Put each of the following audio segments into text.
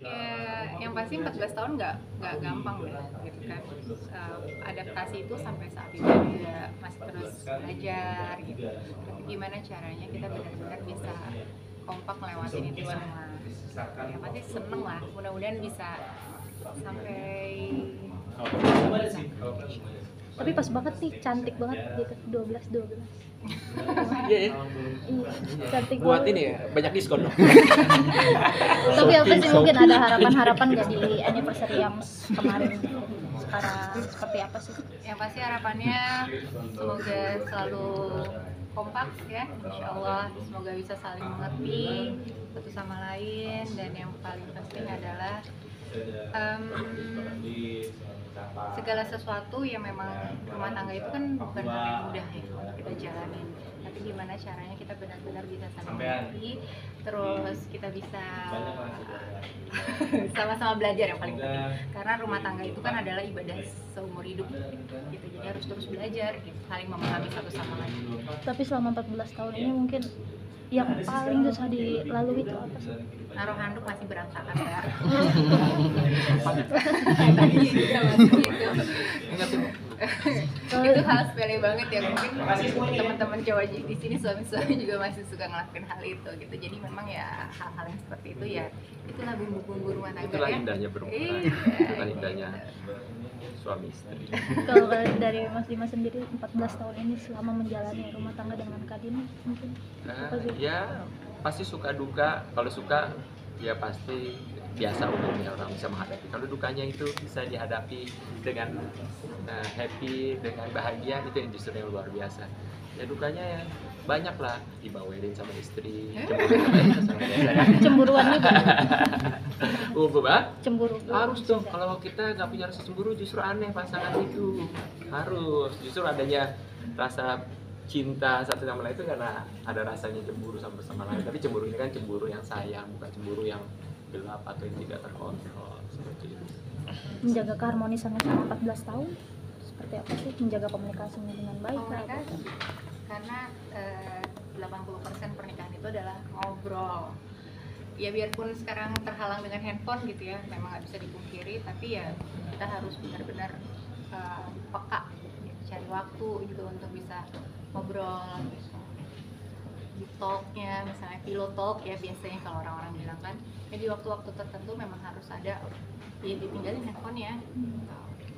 Ya, yang pasti 14 tahun nggak gampang ya, gitu kan. Adaptasi itu sampai saat ini juga masih terus belajar gitu. Tapi gimana caranya kita benar-benar bisa kompak ngelewatin itu semua. Ya pasti seneng lah. Mudah-mudahan bisa sampai. Tapi pas banget nih, cantik banget gitu, 12. Iya ya. Iya, cantik Buat banget. ini ya, banyak diskon dong. Tapi apa sih mungkin ada harapan-harapan nggak di anniversary yang kemarin? Sekarang seperti apa sih? Yang pasti harapannya semoga selalu kompak ya, insya Allah. Semoga bisa saling mengerti satu sama lain, dan yang paling penting adalah segala sesuatu yang memang rumah tangga itu kan bukan hal yang mudah ya untuk kita jalanin. Tapi gimana caranya kita benar-benar bisa saling mengerti, terus kita bisa sama-sama belajar yang paling penting. Karena rumah tangga itu kan adalah ibadah seumur hidup gitu. Jadi harus terus belajar gitu, saling memahami satu sama lain. Tapi selama 14 tahun ini mungkin yang paling susah dilalui itu apa sih? Naruh handuk masih berantakan ya. Tadinya juga masih gitu. Itu hal sepele banget ya, mungkin teman-teman cowok di sini suami-suami juga masih suka ngelakuin hal itu gitu. Jadi memang ya hal-hal yang seperti itu ya, itulah bumbu-bumbu rumah tangga. Itulah ya. indahnya berhubungan. Iya, Itulah indahnya suami istri. Kalau dari Mas Dimas sendiri 14 tahun ini selama menjalani rumah tangga dengan Kak Dini mungkin apa sih? Ya pasti suka duka. Kalau suka ya pasti biasa umumnya orang bisa menghadapi. Kalau dukanya itu bisa dihadapi dengan happy, dengan bahagia, itu yang justru yang luar biasa. Ya dukanya ya banyak lah, dibawelin sama istri, Cemburuan juga. Cemburu Cemburu. harus dong. Kalau kita nggak punya rasa cemburu justru aneh pasangan itu. Harus justru adanya rasa cinta satu sama lain itu karena ada rasanya cemburu sama lain. Tapi cemburu ini kan cemburu yang sayang, bukan cemburu yang gelap atau yang tidak terkontrol seperti itu. Menjaga keharmonisannya selama 14 tahun seperti apa sih? Menjaga komunikasinya dengan baik kah? Komunikasi, karena 80% pernikahan itu adalah ngobrol. Ya biarpun sekarang terhalang dengan handphone gitu ya, memang nggak bisa dipungkiri, tapi ya kita harus benar-benar peka, gitu, cari waktu gitu untuk bisa ngobrol gitu. Di talknya, misalnya pillow talk ya biasanya kalau orang-orang bilang kan, ya di waktu-waktu tertentu memang harus ada, ya ditinggalin handphonenya.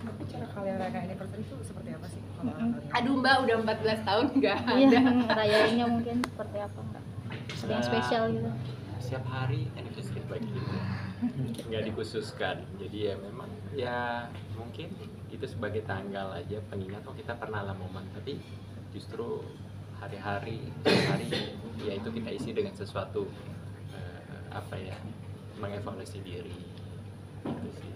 Cara kalian rayakan anniversary itu seperti apa sih? Aduh Mbak, udah 14 tahun nggak Iya, ada. rayainnya mungkin seperti apa enggak? Ada yang spesial gitu. Setiap hari anniversary bagi kita nggak dikhususkan, jadi ya memang ya mungkin itu sebagai tanggal aja pengingat oh kita pernah lah momen, tapi justru hari-hari ya itu kita isi dengan sesuatu apa ya, mengevaluasi diri gitu sih.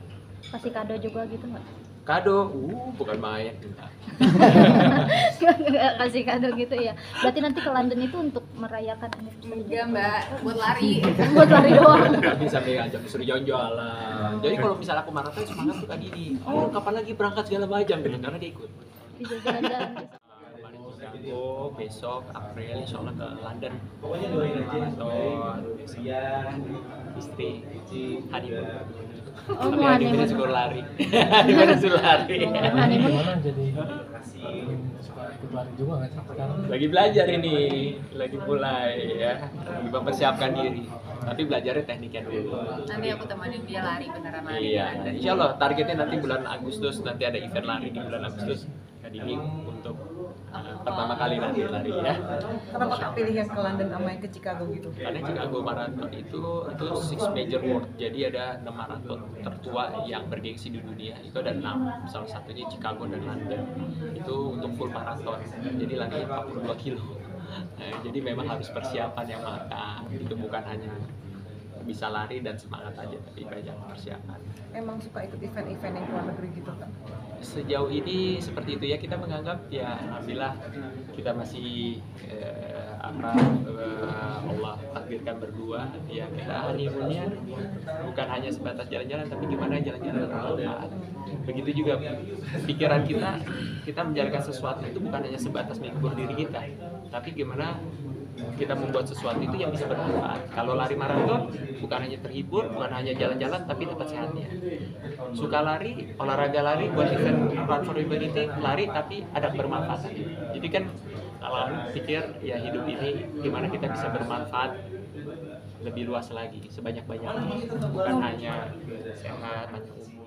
Kasih kado juga gitu nggak? Kado bukan main. Nggak kasih kado gitu ya. Berarti nanti ke London itu untuk merayakan anniversary. Enggak Mbak, buat lari. Buat lari doang. Nggak bisa ngajak disuruh jalan-jalan. Jadi kalau misalnya aku maraton semangat tuh Kak Dini. Oh kapan lagi berangkat segala macam gitu karena dia ikut. Bisa jalan-jalan. Chicago, besok April insya Allah ke London maraton, istri honeymoon. Oh, Tapi mau lagi honeymoon. suruh lari. Gimana suruh lari? Honeymoon. Gimana jadi suka ikut lari juga nggak sih sekarang? Lagi belajar ini, lagi mulai ya, lagi mempersiapkan diri. Tapi belajarnya tekniknya dulu. Nanti aku temenin dia lari beneran lari. Iya, dan insya Allah targetnya nanti bulan Agustus, nanti ada event lari di bulan Agustus. Kak Dini untuk pertama kali nanti lari ya. Kenapa Kak pilih yang ke London sama yang ke Chicago gitu? Karena Chicago Marathon itu six major world, jadi ada 6 maraton tertua yang bergengsi di dunia. Itu ada 6, salah satunya Chicago dan London. Itu untuk full maraton, jadi larinya 42 kilo. Jadi memang harus persiapan yang matang. Itu bukan hanya bisa lari dan semangat aja, tapi banyak persiapan. Emang suka ikut event-event yang keluar negeri gitu Kak? Sejauh ini seperti itu ya, kita menganggap ya alhamdulillah kita masih Allah takdirkan berdua ya, kita honeymoonnya bukan hanya sebatas jalan-jalan tapi gimana jalan-jalan bermanfaat. Begitu juga pikiran kita menjalankan sesuatu itu bukan hanya sebatas menghibur diri kita, tapi gimana kita membuat sesuatu itu yang bisa bermanfaat. Kalau lari maraton bukan hanya terhibur, bukan hanya jalan-jalan, tapi dapat sehatnya. Suka lari, olahraga lari, buat event Run for Humanity, lari tapi ada bermanfaat. Jadi kan kalau pikir ya hidup ini gimana kita bisa bermanfaat lebih luas lagi, sebanyak-banyaknya, bukan hanya sehat, hanya umur.